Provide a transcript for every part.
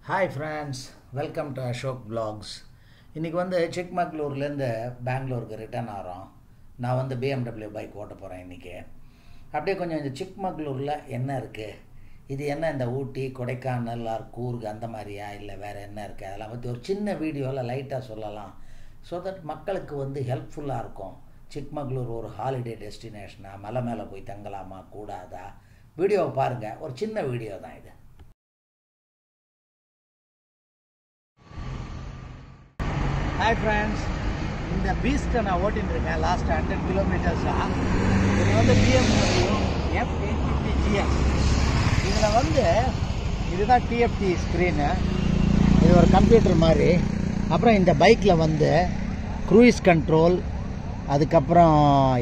Hi friends, welcome to Ashok Vlogs. இன்னைக்கு வந்து சிக்மங்களூர்லேருந்து பெங்களூருக்கு ரிட்டர்ன் ஆகிறோம். நான் வந்து BMW பைக் ஓட்ட போகிறேன் இன்றைக்கி. அப்படியே கொஞ்சம் இந்த சிக்மங்களூரில் என்ன இருக்குது, இது என்ன இந்த ஊட்டி கொடைக்கானல் ஆர் கூர்க் அந்த மாதிரியா இல்லை வேறு என்ன இருக்குது, அதெல்லாம் பற்றி ஒரு சின்ன வீடியோவில் லைட்டாக சொல்லலாம். ஸோ தட் மக்களுக்கு வந்து ஹெல்ப்ஃபுல்லாக இருக்கும். சிக்மங்களூர் ஒரு ஹாலிடே டெஸ்டினேஷனாக, மலை மேலே போய் தங்கலாமா கூடாதா, வீடியோவை பாருங்கள். ஒரு சின்ன வீடியோ தான் இது. ஹாய் ஃப்ரெண்ட்ஸ், இந்த பீஸ்ட்டை நான் ஓட்டின்னு இருக்கேன் லாஸ்ட் 100 கிலோமீட்டர்ஸாக. இது வந்து BMW F850 GS. இதில் வந்து இதுதான் TFT ஸ்க்ரீனு, இது ஒரு கம்ப்யூட்டர் மாதிரி. அப்புறம் இந்த பைக்கில் வந்து க்ரூயிஸ் கண்ட்ரோல், அதுக்கப்புறம்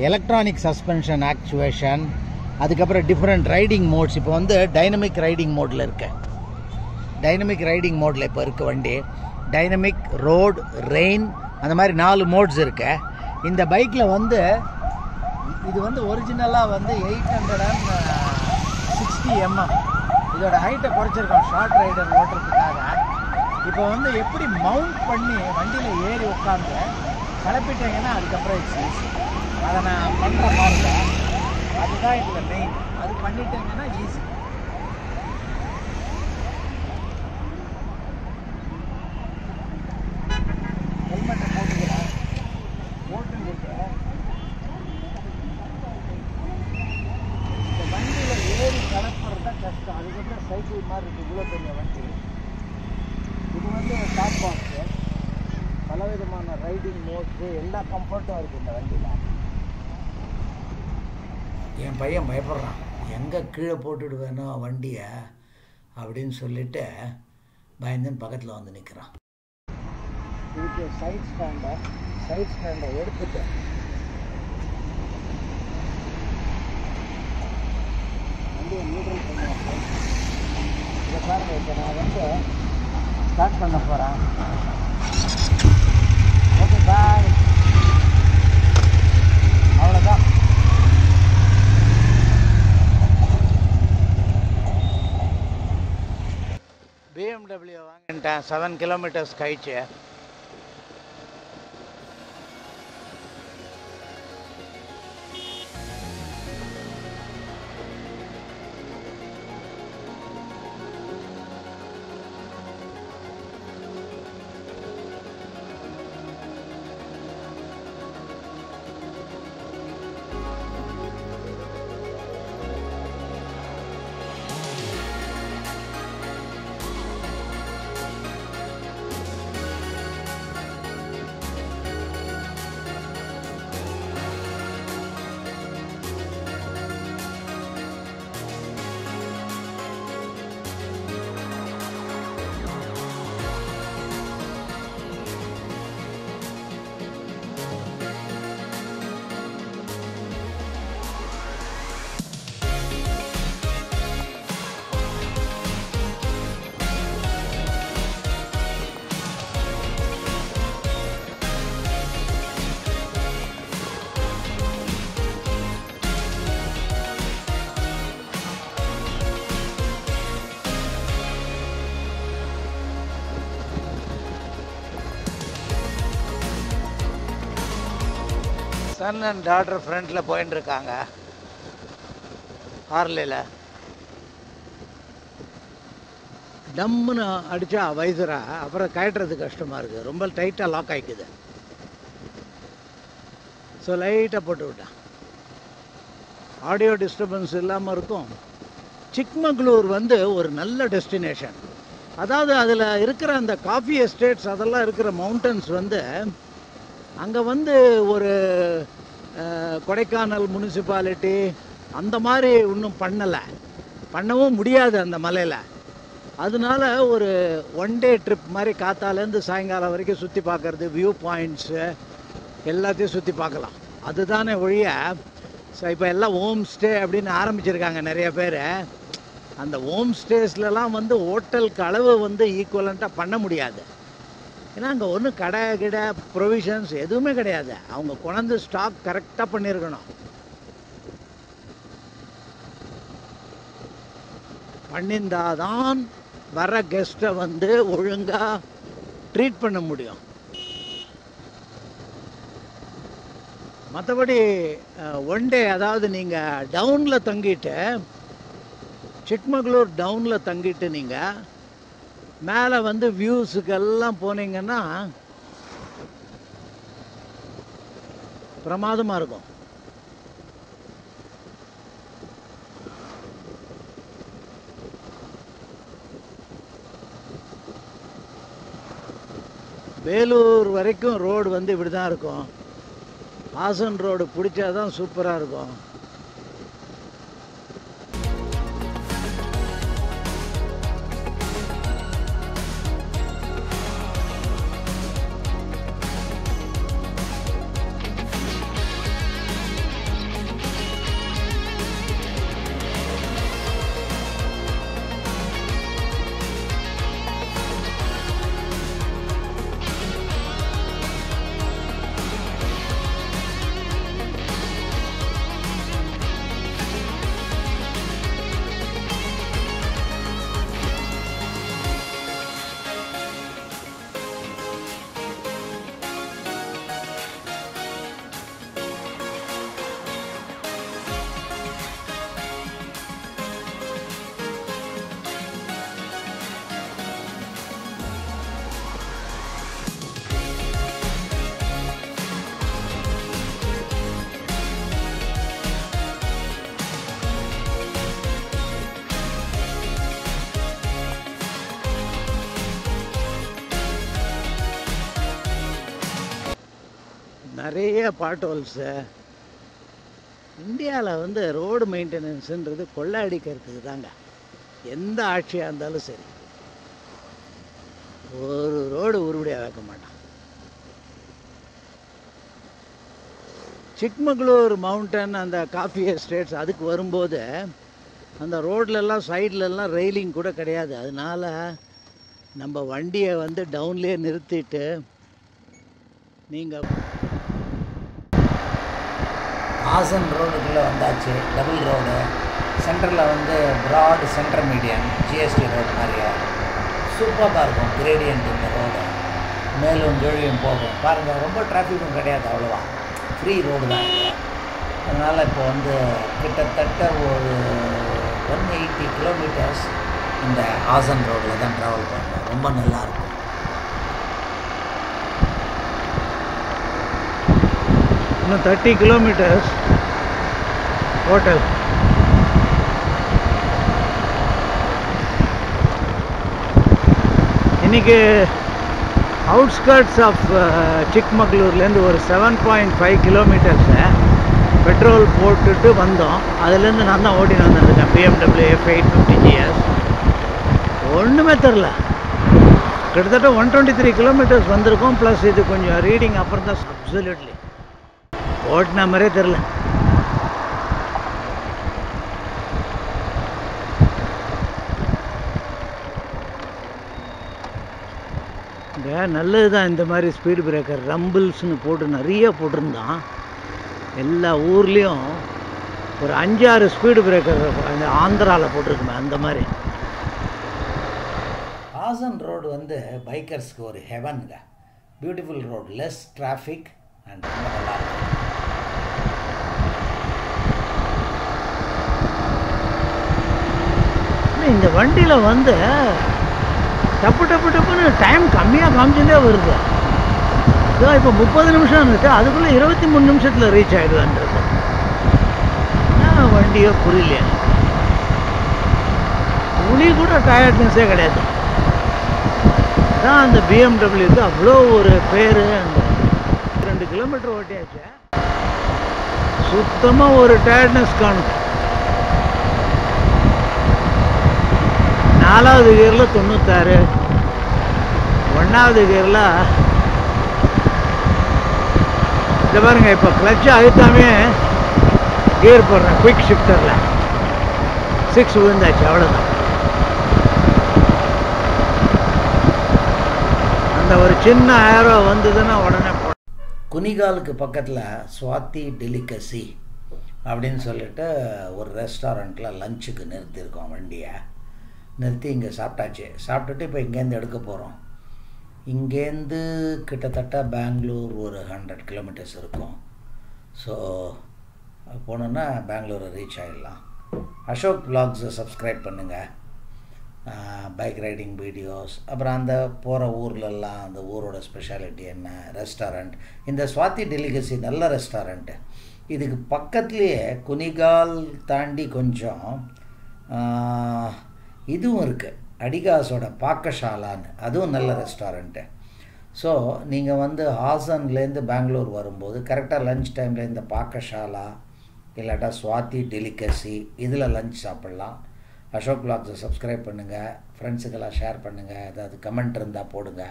எலக்ட்ரானிக் சஸ்பென்ஷன் ஆக்சுவேஷன், அதுக்கப்புறம் டிஃப்ரெண்ட் ரைடிங் மோட்ஸ். இப்போ வந்து டைனமிக் ரைடிங் மோடில் இருக்கேன். டைனமிக் ரைடிங் மோடில் இப்போ இருக்குது வண்டி. டைனமிக், ரோட், ரெயின், அந்த மாதிரி 4 மோட்ஸ் இருக்கு இந்த பைக்கில் வந்து. இது வந்து ஒரிஜினலாக வந்து 860 mm. இதோட ஹைட்டை குறைச்சிருக்கோம் ஷார்ட் ரைடர் ஓட்டுறதுக்காக. இப்போ வந்து எப்படி மவுண்ட் பண்ணி வண்டியில் ஏறி உட்காந்து கிளப்பிட்டீங்கன்னா அதுக்கப்புறம் இட்ஸ் ஈஸி. அதை நான் பண்ணுற மாதிரி அதுதான் இதில் மெயின். அது பண்ணிட்டீங்கன்னா ஈஸி. ஹெல்மெட்டை போட்டுக்கிறேன், போட்டுக்கிட்டு இந்த வண்டியில் ஏறி கிளப்புறது தான் கஷ்டம். அதுக்கப்புறம் சைக்கிள் மாதிரி இருக்குது இவ்வளோ பெரிய வண்டி. இது வந்து டாப் பாக்ஸு, பலவிதமான ரைடிங் மோட்ஸு, எல்லா கம்ஃபர்ட்டும் இருக்குது இந்த வண்டியில். என் பையன் பயப்படுறான், எங்கே கீழே போட்டுடுவேனோ வண்டியை அப்படின்னு சொல்லிட்டு பயந்துன்னு பக்கத்தில் வந்து நிற்கிறான். இதுக்கு சைட் ஸ்டாண்டை எடுத்துட்டு வண்டியை நியூட்ரல் பண்ணுவாங்க. இதை பாருங்கள், இப்போ நான் வந்து ஸ்டார்ட் பண்ண போகிறேன். ஓகே பாய், அவ்வளோதான். BMW வாங்கிட்டேன் 7 கிலோமீட்டர்ஸ் கழிச்சு. சன் அண்ட் டாட்டர் ஃப்ரண்ட்டில் போயின்னு இருக்காங்க ஹார்லியில். டம்முன்னு அடித்தா வைசரா, அப்புறம் கயட்டுறது கஷ்டமாக இருக்குது, ரொம்ப டைட்டாக லாக் ஆகிக்குது. ஸோ லைட்டாக போட்டு விட்டேன், ஆடியோ டிஸ்டர்பன்ஸ் இல்லாமல் இருக்கும். சிக்மங்களூர் வந்து ஒரு நல்ல டெஸ்டினேஷன். அதாவது அதில் இருக்கிற அந்த காஃபி எஸ்டேட்ஸ் அதெல்லாம் இருக்கிற மவுண்டன்ஸ் வந்து அங்கே வந்து ஒரு கொடைக்கானல் முனிசிபாலிட்டி அந்த மாதிரி இன்னும் பண்ணவும் முடியாது அந்த மலையில். அதனால ஒரு 1 டே ட்ரிப் மாதிரி காத்தாலேருந்து சாயங்காலம் வரைக்கும் சுற்றி பார்க்குறது, வியூ பாயிண்ட்ஸு எல்லாத்தையும் சுற்றி பார்க்கலாம். அதுதானே ஒழிய ஸோ இப்போ எல்லாம் ஹோம் ஸ்டே அப்படின்னு ஆரம்பிச்சிருக்காங்க நிறைய பேர். அந்த ஹோம் ஸ்டேஸ்லலாம் வந்து ஹோட்டலுக்கு அளவு வந்து ஈக்குவலண்ட்டாக பண்ண முடியாது. ஏன்னா அங்கே ஒன்றும் கடை ப்ரொவிஷன்ஸ் எதுவுமே கிடையாது. அவங்க கொண்டாந்து ஸ்டாக் கரெக்டாக பண்ணியிருக்கணும். பண்ணியிருந்தாதான் வர கெஸ்ட்டை வந்து ஒழுங்காக ட்ரீட் பண்ண முடியும். மற்றபடி ஒன் டே, அதாவது நீங்கள் டவுனில் தங்கிட்டு, சிக்மகளூர் டவுனில் தங்கிட்டு நீங்கள் மேலே வந்து வியூஸுக்கெல்லாம் போனீங்கன்னா பிரமாதமாக இருக்கும். வேலூர் வரைக்கும் ரோடு வந்து இப்படி தான் இருக்கும். ஹாசன் ரோடு பிடிச்சாதான் சூப்பராக இருக்கும். நிறைய பாட் ஹோல்ஸு. இந்தியாவில் வந்து ரோடு மெயின்டெனன்ஸுன்றது கொள்ளை அடிக்கிறதுக்கு தாங்க. எந்த ஆட்சியாக இருந்தாலும் சரி, ஒரு ரோடு உருப்படியாக வைக்க மாட்டான். சிக்மகளூர் மவுண்டன், அந்த காஃபி எஸ்டேட்ஸ் அதுக்கு வரும்போது அந்த ரோட்லெல்லாம் சைட்லெல்லாம் ரெயிலிங் கூட கிடையாது. அதனால் நம்ம வண்டியை வந்து டவுன்லேயே நிறுத்திட்டு நீங்கள் ஹாசன் ரோடுக்குள்ளே வந்தாச்சு. டபுள் ரோடு, சென்டரில் வந்து broad centre median GST road மாதிரியே சூப்பராக இருக்கும். கிரேடியன்ட் இந்த ரோடு மேலும் கீழும் போகும். பாருங்கள், ரொம்ப டிராஃபிக்கும் கிடையாது, அவ்வளோவா ஃப்ரீ ரோடு தான் இது. அதனால் இப்போ வந்து கிட்டத்தட்ட ஒரு 180 கிலோமீட்டர்ஸ் இந்த ஹாசன் ரோடில் தான் ட்ராவல் பண்ணுறோம். ரொம்ப நல்லாயிருக்கும். இன்னும் 30 கிலோமீட்டர்ஸ் ஹோட்டல். இன்றைக்கி அவுட்ஸ்கர்ட்ஸ் ஆஃப் சிக்மகளூர்லேருந்து ஒரு 7.5 கிலோமீட்டர்ஸை பெட்ரோல் போட்டுட்டு வந்தோம். அதுலேருந்து நான் தான் ஓட்டின்னு வந்துருக்கேன் BMW F850 GS. ஒன்றுமே தெரில. கிட்டத்தட்ட 123 கிலோமீட்டர்ஸ் வந்திருக்கோம். ப்ளஸ் இது கொஞ்சம் ரீடிங் அப்புறம் தான் அப்சல்யூட்லி ஓட்டின மாதிரியே தெரில. இங்கே நல்லது தான் இந்த மாதிரி ஸ்பீடு பிரேக்கர். ரம்பிள்ஸ்னு போட்டு நிறைய போட்டிருந்தான். எல்லா ஊர்லேயும் ஒரு 5-6 ஸ்பீடு பிரேக்கர் அந்த ஆந்திராவில் போட்டிருக்குமே அந்த மாதிரி. ஹாசன் ரோடு வந்து பைக்கர்ஸ்க்கு ஒரு ஹெவனுங்க. Beautiful road, less traffic and ரொம்ப நல்லாயிருக்கும். இந்த வண்டியில் வந்து டப்பு டப்பு டப்புன்னு டைம் கம்மியாக காமிச்சுட்டே வருது. இதான் இப்போ 30 நிமிஷம் இருந்துச்சு, அதுக்குள்ளே 23 நிமிஷத்தில் ரீச் ஆகிடுவேன்றது. வண்டியோ புரியலையே. துளி கூட டயர்ட்னஸே கிடையாது. தான் அந்த பிஎம்டபிள்யூக்கு அவ்வளோ ஒரு பேர். அந்த 2 கிலோமீட்டர் ஓட்டியாச்சு, சுத்தமாக ஒரு டயர்ட்னஸ் காணும். 4வது கியரில் 96, 1வது கியரில் இதை பாருங்க. இப்போ கிளச்சு அழுத்தாமே கியர் போடுறேன் குயிக் ஷிஃப்டரில். 6 விழுந்தாச்சு, அவ்வளோதான். அந்த ஒரு சின்ன ஏரோ வந்ததுன்னா உடனே போ. குனிகாலுக்கு பக்கத்தில் ஸ்வாதி டெலிகசி அப்படின்னு சொல்லிட்டு ஒரு ரெஸ்டாரண்ட்டில் லஞ்சுக்கு நிறுத்தியிருக்கோம் வண்டியை. நிறுத்தி இங்கே சாப்பிட்டாச்சு. சாப்பிட்டுட்டு இப்போ இங்கேருந்து எடுக்க போகிறோம். இங்கேருந்து கிட்டத்தட்ட பெங்களூர் ஒரு 100 கிலோமீட்டர்ஸ் இருக்கும். ஸோ போனோன்னா பெங்களூரை ரீச் ஆகிடலாம். அசோக் vlogs சப்ஸ்கிரைப் பண்ணுங்கள். பைக் ரைடிங் வீடியோஸ், அப்புறம் அந்த போகிற ஊர்லெல்லாம் அந்த ஊரோட ஸ்பெஷாலிட்டி என்ன, ரெஸ்டாரண்ட். இந்த ஸ்வாதி டெலிகசி நல்ல ரெஸ்டாரண்ட்டு. இதுக்கு பக்கத்துலேயே குனிகால் தாண்டி கொஞ்சம் இதுவும் இருக்குது, அடிகாஸோட பாக்கசாலான்னு, அதுவும் நல்ல ரெஸ்டாரண்ட்டு. ஸோ நீங்கள் வந்து ஹாசன்லேருந்து பெங்களூர் வரும்போது கரெக்டாக லன்ச் டைமில் இந்த பாக்கசாலா இல்லாட்டா ஸ்வாதி டெலிகசி இதில் லன்ச் சாப்பிட்லாம். அசோக் vlogs சப்ஸ்கிரைப் பண்ணுங்கள், ஃப்ரெண்ட்ஸுக்கெல்லாம் ஷேர் பண்ணுங்கள், ஏதாவது கமெண்ட் இருந்தால் போடுங்க.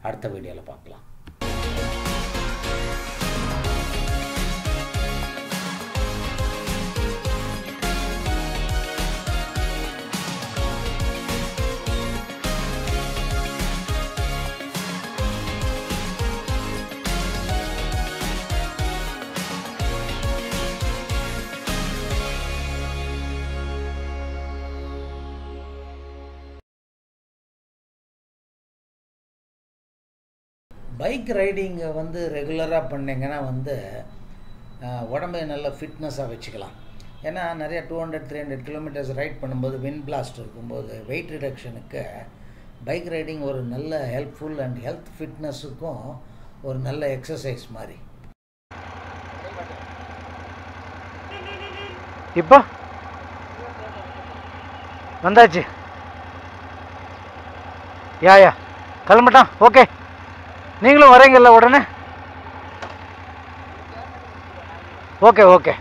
அடுத்த வீடியோவில் பார்க்கலாம். பைக் ரைடிங்கை வந்து ரெகுலராக பண்ணிங்கன்னா வந்து உடம்பை நல்ல ஃபிட்னஸாக வச்சுக்கலாம். ஏன்னா நிறைய 200-300 கிலோமீட்டர்ஸ் ரைட் பண்ணும்போது விண்ட் பிளாஸ்ட் இருக்கும்போது வெயிட் ரிடக்ஷனுக்கு பைக் ரைடிங் ஒரு நல்ல ஹெல்ப்ஃபுல் அண்ட் ஹெல்த் ஃபிட்னஸுக்கும் ஒரு நல்ல எக்ஸசைஸ் மாதிரி. இப்போ வந்தாச்சு. யா கிளம்பிட்டான். ஓகே, நீங்களும் வரீங்கல்ல உடனே? ஓகே.